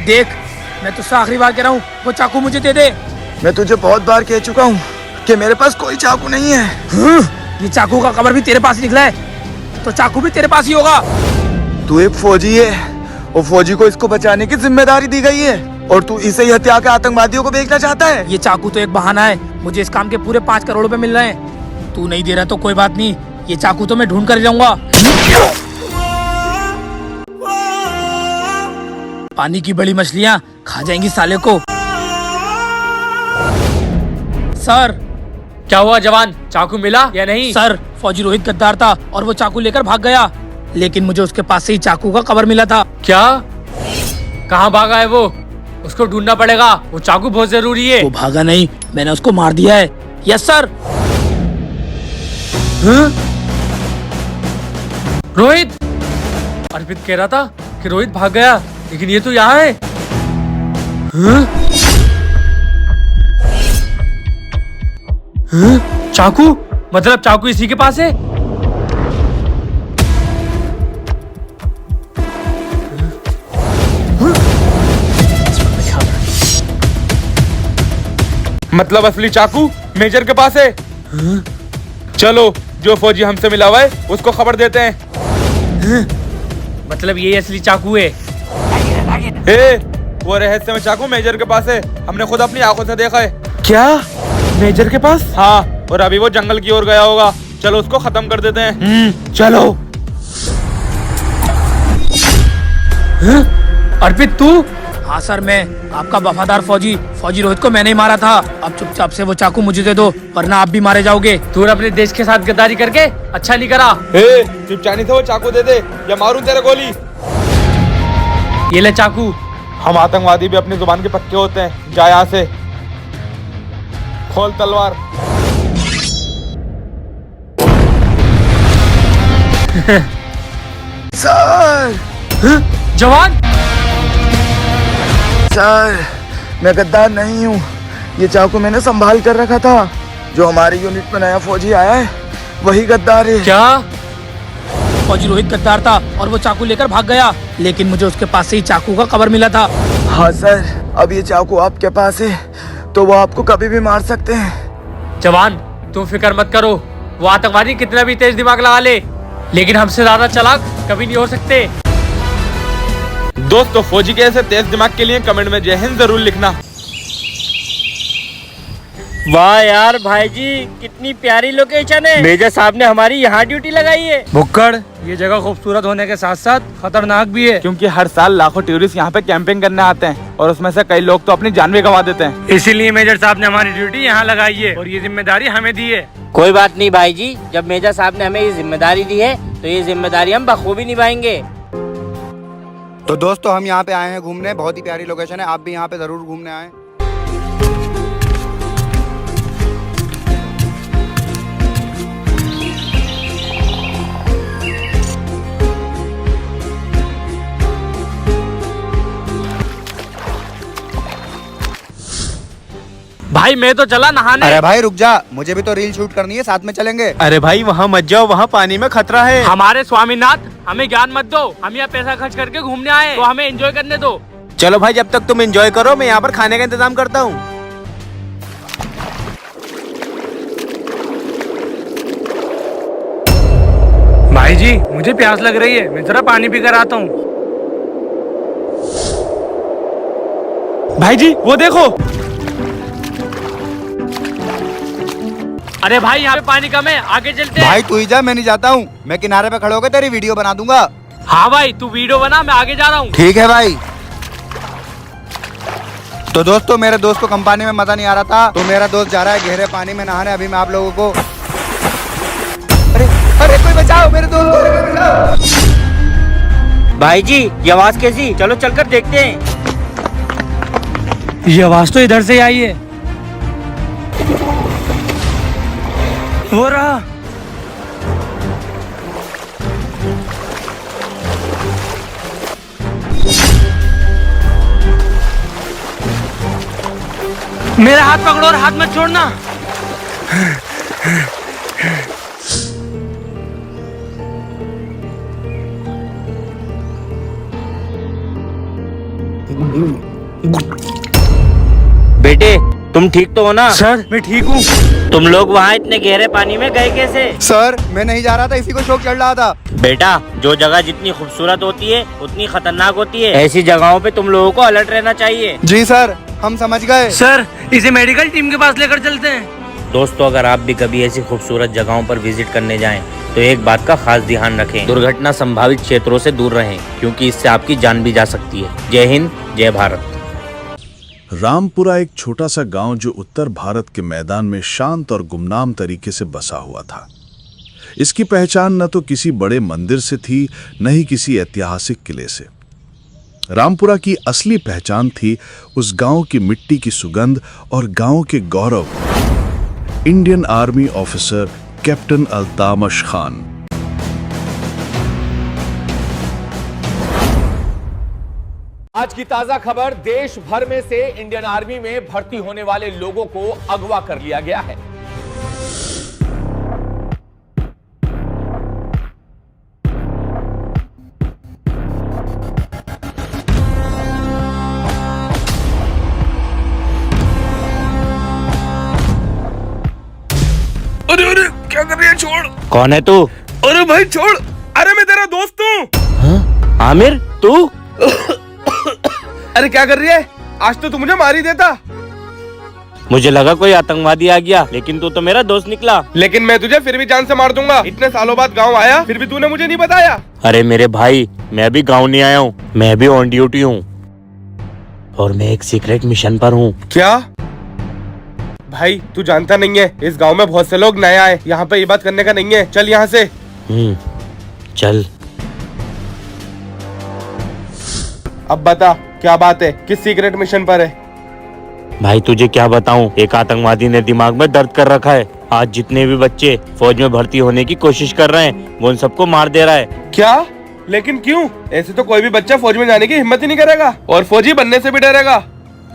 देख, मैं तुझसे आखिरी बार कह रहा हूँ, वो चाकू मुझे दे दे। मैं तुझे बहुत बार कह चुका हूँ कि मेरे पास कोई चाकू नहीं है। ये चाकू का कवर भी तेरे पास ही निकला है, तो चाकू भी तेरे पास ही होगा। तू एक फौजी है और फौजी को इसको बचाने की जिम्मेदारी दी गई है, और तू इसे ही हत्या के आतंकवादियों को बेचना चाहता है। ये चाकू तो एक बहाना है, मुझे इस काम के पूरे 5 करोड़ रुपए मिल रहे हैं। तू नहीं दे रहा तो कोई बात नहीं, ये चाकू तो मैं ढूंढ कर जाऊंगा। पानी की बड़ी मछलियाँ खा जाएंगी साले को। सर। क्या हुआ जवान, चाकू मिला या नहीं? सर, फौजी रोहित गद्दार था और वो चाकू लेकर भाग गया, लेकिन मुझे उसके पास से ही चाकू का कवर मिला था। क्या? कहाँ भागा है वो? उसको ढूंढना पड़ेगा, वो चाकू बहुत जरूरी है। वो भागा नहीं, मैंने उसको मार दिया है। Yes sir. रोहित, अर्पित कह रहा था कि रोहित भाग गया, लेकिन ये तो यहाँ है। चाकू, मतलब चाकू इसी के पास है। मतलब असली चाकू मेजर के पास है। चलो, जो फौजी हमसे मिला हुआ है उसको खबर देते हैं। मतलब ये असली चाकू है। वो रहस्यमय चाकू मेजर के पास है, हमने खुद अपनी आंखों से देखा है। क्या? मेजर के पास? हाँ, और अभी वो जंगल की ओर गया होगा। चलो उसको खत्म कर देते हैं। चलो। अर्पित तू? हाँ सर, मैं आपका वफादार फौजी रोहित को मैंने ही मारा था। अब चुपचाप से वो चाकू मुझे दे दो, वरना आप भी मारे जाओगे। तूने अपने देश के साथ गद्दारी करके अच्छा नहीं करा। चुपचानी से वो चाकू दे दे या मारूं तेरे गोली। ये ले चाकू। हम आतंकवादी भी अपनी जुबान के पक्के होते हैं। जा यहाँ से, खोल तलवार। सर। जवान, सर, मैं गद्दार नहीं हूँ। ये चाकू मैंने संभाल कर रखा था। जो हमारी यूनिट में नया फौजी आया है वही गद्दार है। क्या? फौजी रोहित गद्दार था और वो चाकू लेकर भाग गया, लेकिन मुझे उसके पास से ही चाकू का कवर मिला था। हाँ सर, अब ये चाकू आपके पास है तो वो आपको कभी भी मार सकते हैं। जवान, तुम फिक्र मत करो। वो आतंकवादी कितना भी तेज दिमाग लगा ले, लेकिन हमसे ज्यादा चालाक कभी नहीं हो सकते। दोस्तों, फौजी के ऐसे तेज दिमाग के लिए कमेंट में जय हिंद जरूर लिखना। वाह यार भाई जी, कितनी प्यारी लोकेशन है। मेजर साहब ने हमारी यहाँ ड्यूटी लगाई है। भुक्कड़, ये जगह खूबसूरत होने के साथ साथ खतरनाक भी है, क्योंकि हर साल लाखों टूरिस्ट यहाँ पे कैंपिंग करने आते हैं और उसमें से कई लोग तो अपनी जान भी गंवा देते हैं। इसीलिए मेजर साहब ने हमारी ड्यूटी यहाँ लगाई है और ये जिम्मेदारी हमें दी है। कोई बात नहीं भाई जी, जब मेजर साहब ने हमें ये जिम्मेदारी दी है तो ये जिम्मेदारी हम बखूबी निभाएंगे। तो दोस्तों, हम यहाँ पे आए हैं घूमने। बहुत ही प्यारी लोकेशन है, आप भी यहाँ पे जरूर घूमने आए। भाई मैं तो चला नहाने। अरे भाई रुक जा, मुझे भी तो रील शूट करनी है, साथ में चलेंगे। अरे भाई वहाँ मत जाओ, वहाँ पानी में खतरा है। हमारे स्वामीनाथ, हमें ज्ञान मत दो। हम यहाँ पैसा खर्च करके घूमने आए, तो हमें एंजॉय करने दो। चलो भाई, जब तक तुम एंजॉय करो मैं यहाँ पर खाने का इंतजाम करता हूँ। भाई जी, मुझे प्यास लग रही है, मैं जरा पानी पी कर आता हूँ। भाई जी, वो देखो। अरे भाई, यहाँ पे पानी कम है, आगे चलते हैं। भाई तू ही जा, मैं नहीं जाता हूँ। मैं किनारे पे खड़े होकर तेरी वीडियो बना दूंगा। हाँ भाई, तू वीडियो बना, मैं आगे जा रहा हूँ। ठीक है भाई। तो दोस्तों, मेरे दोस्त को कंपनी में मजा नहीं आ रहा था, तो मेरा दोस्त जा रहा है गहरे पानी में नहाने। अभी मैं आप लोगों को अरे अरे कोई बचाओ, मेरे दोस्त को कोई बचाओ। भाई जी, ये आवाज कैसी? चलो चलकर देखते हैं। ये आवाज तो इधर से आई है। हो रहा। मेरा हाथ पकड़ो और हाथ मत छोड़ना। बेटे तुम ठीक तो हो ना? सर मैं ठीक हूँ। तुम लोग वहाँ इतने गहरे पानी में गए कैसे? सर मैं नहीं जा रहा था, इसी को शौक चढ़ रहा था। बेटा जो जगह जितनी खूबसूरत होती है उतनी खतरनाक होती है। ऐसी जगहों पे तुम लोगों को अलर्ट रहना चाहिए। जी सर, हम समझ गए। सर इसे मेडिकल टीम के पास लेकर चलते हैं। दोस्तों अगर आप भी कभी ऐसी खूबसूरत जगहों पर विजिट करने जाएं तो एक बात का खास ध्यान रखें, दुर्घटना संभावित क्षेत्रों से दूर रहें क्योंकि इससे आपकी जान भी जा सकती है। जय हिंद, जय भारत। रामपुरा एक छोटा सा गांव जो उत्तर भारत के मैदान में शांत और गुमनाम तरीके से बसा हुआ था। इसकी पहचान न तो किसी बड़े मंदिर से थी न ही किसी ऐतिहासिक किले से। रामपुरा की असली पहचान थी उस गांव की मिट्टी की सुगंध और गांव के गौरव, Indian army officer captain Altamash Khan. आज की ताजा खबर, देश भर में से इंडियन आर्मी में भर्ती होने वाले लोगों को अगवा कर लिया गया है। अरे अरे क्या कर रही है? छोड़। कौन है तू? अरे भाई छोड़। अरे मैं तेरा दोस्त हूँ। आमिर तू? अरे क्या कर रही है? आज तो तू मुझे मार ही देता। मुझे लगा कोई आतंकवादी आ गया, लेकिन तू तो मेरा दोस्त निकला। लेकिन मैं तुझे फिर भी जान से मार दूंगा। इतने सालों बाद गांव आया फिर भी तूने मुझे नहीं बताया। अरे मेरे भाई, मैं अभी गांव नहीं आया हूँ, मैं अभी ऑन ड्यूटी हूँ और मैं एक सीक्रेट मिशन पर हूँ। क्या? भाई तू जानता नहीं है, इस गांव में बहुत से लोग नए आए, यहाँ पे ये बात करने का नहीं है। चल यहाँ से। चल। अब बता क्या बात है, किस सीक्रेट मिशन पर है? भाई तुझे क्या बताऊं, एक आतंकवादी ने दिमाग में दर्द कर रखा है। आज जितने भी बच्चे फौज में भर्ती होने की कोशिश कर रहे हैं वो उन सबको मार दे रहा है। क्या? लेकिन क्यों? ऐसे तो कोई भी बच्चा फौज में जाने की हिम्मत ही नहीं करेगा और फौजी बनने से भी डरेगा।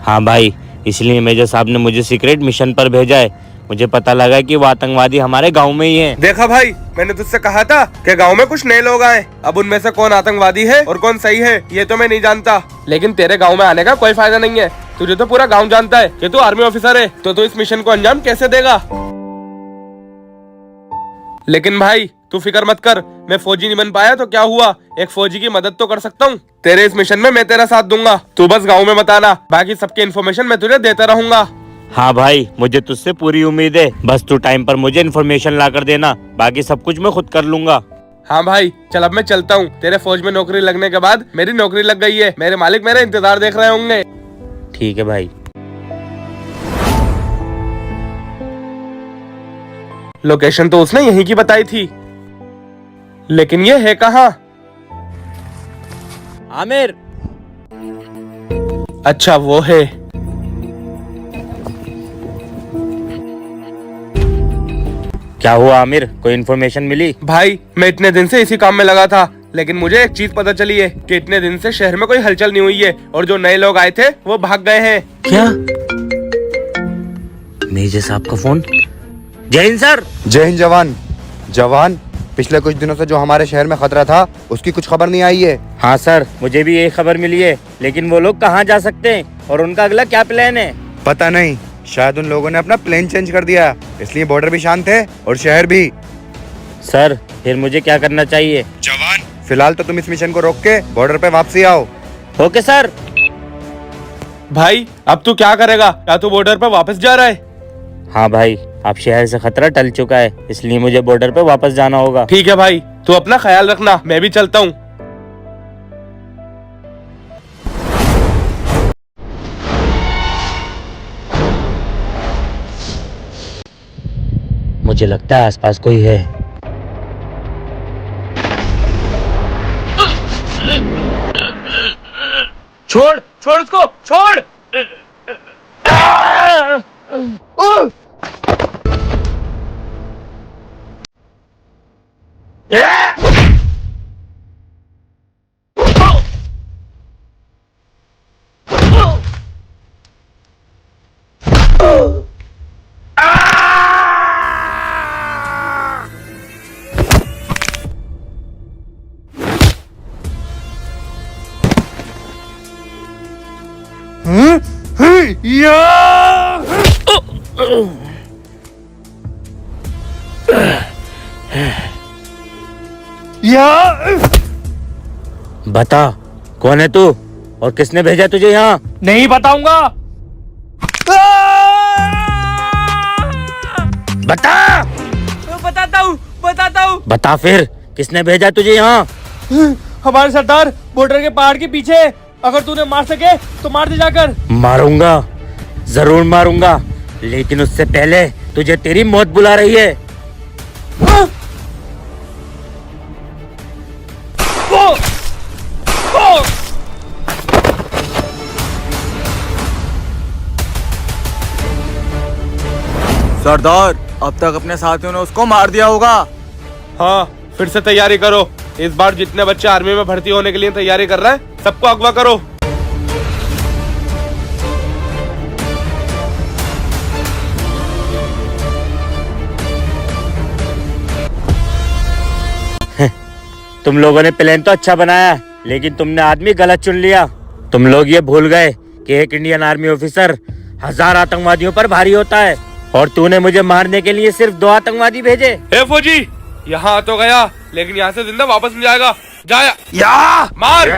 हाँ भाई, इसलिए मेजर साहब ने मुझे सीक्रेट मिशन पर भेजा है। मुझे पता लगा कि वो आतंकवादी हमारे गांव में ही है। देखा भाई, मैंने तुझसे कहा था कि गांव में कुछ नए लोग आए। अब उनमें से कौन आतंकवादी है और कौन सही है ये तो मैं नहीं जानता, लेकिन तेरे गांव में आने का कोई फायदा नहीं है। तुझे तो पूरा गांव जानता है कि तू आर्मी ऑफिसर है, तो तू इस मिशन को अंजाम कैसे देगा? लेकिन भाई तू फिक्र मत कर, मैं फौजी नहीं बन पाया तो क्या हुआ, एक फौजी की मदद तो कर सकता हूँ। तेरे इस मिशन में मैं तेरा साथ दूंगा। तू बस गाँव में बताना, बाकी सबकी इन्फॉर्मेशन मैं तुझे देता रहूंगा। हाँ भाई, मुझे तुझसे पूरी उम्मीद है। बस तू टाइम पर मुझे इन्फॉर्मेशन ला कर देना, बाकी सब कुछ मैं खुद कर लूंगा। हाँ भाई चल, अब मैं चलता हूँ। तेरे फौज में नौकरी लगने के बाद मेरी नौकरी लग गई है, मेरे मालिक मेरा इंतजार देख रहे होंगे। ठीक है भाई। लोकेशन तो उसने यहीं की बताई थी, लेकिन ये है कहाँ? आमिर। अच्छा वो है। क्या हुआ आमिर, कोई इन्फॉर्मेशन मिली? भाई मैं इतने दिन से इसी काम में लगा था, लेकिन मुझे एक चीज पता चली है कि इतने दिन से शहर में कोई हलचल नहीं हुई है और जो नए लोग आए थे वो भाग गए हैं। क्या? मेजर साहब का फोन। जय हिंद सर। जय हिंद जवान। जवान, पिछले कुछ दिनों से जो हमारे शहर में खतरा था उसकी कुछ खबर नहीं आई है? हाँ सर, मुझे भी यही खबर मिली है, लेकिन वो लोग कहाँ जा सकते हैं और उनका अगला क्या प्लान है? पता नहीं, शायद उन लोगों ने अपना प्लान चेंज कर दिया, इसलिए बॉर्डर भी शांत है और शहर भी। सर फिर मुझे क्या करना चाहिए? जवान, फिलहाल तो तुम इस मिशन को रोक के बॉर्डर पे वापसी आओ। Okay sir. भाई अब तू क्या करेगा? क्या तू बॉर्डर पर वापस जा रहा है? हाँ भाई, अब शहर से खतरा टल चुका है, इसलिए मुझे बॉर्डर पे वापस जाना होगा। ठीक है भाई, तू अपना ख्याल रखना, मैं भी चलता हूँ। मुझे लगता है आसपास कोई है। छोड़ छोड़ उसको, छोड़। बता कौन है तू और किसने भेजा तुझे यहाँ? नहीं बताऊंगा। बता। बताता हूँ। बता फिर किसने भेजा तुझे यहाँ? हमारे सरदार बॉर्डर के पहाड़ के पीछे। अगर तूने मार सके तो मार दे जाकर। मारूंगा, जरूर मारूंगा, लेकिन उससे पहले तुझे तेरी मौत बुला रही है। सरदार, अब तक अपने साथियों ने उसको मार दिया होगा। हाँ, फिर से तैयारी करो। इस बार जितने बच्चे आर्मी में भर्ती होने के लिए तैयारी कर रहे हैं, सबको अगवा करो। तुम लोगों ने प्लान तो अच्छा बनाया, लेकिन तुमने आदमी गलत चुन लिया। तुम लोग ये भूल गए कि एक इंडियन आर्मी ऑफिसर 1000 आतंकवादियों पर भारी होता है, और तूने मुझे मारने के लिए सिर्फ 2 आतंकवादी भेजे। ए फौजी, यहाँ तो गया, लेकिन यहाँ से जिंदा वापस नहीं जाएगा। जाया या मार।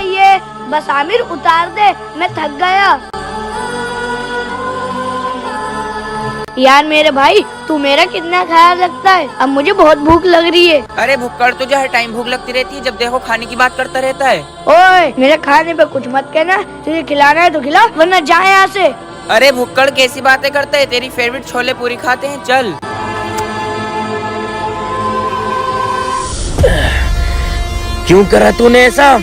ये बस आमिर उतार दे, मैं थक गया। यार मेरे भाई, तू मेरा कितना ख्याल रखता है। अब मुझे बहुत भूख लग रही है। अरे भुक्कड़, तुझे हर टाइम भूख लगती रहती है, जब देखो खाने की बात करता रहता है। ओए, मेरे खाने पे कुछ मत कहना। तुझे खिलाना है तो खिला, वरना जा यहाँ से। अरे भुक्कड़, कैसी बातें करता है? तेरी फेवरेट छोले पूरी खाते हैं, चल। क्यों करा तूने ऐसा?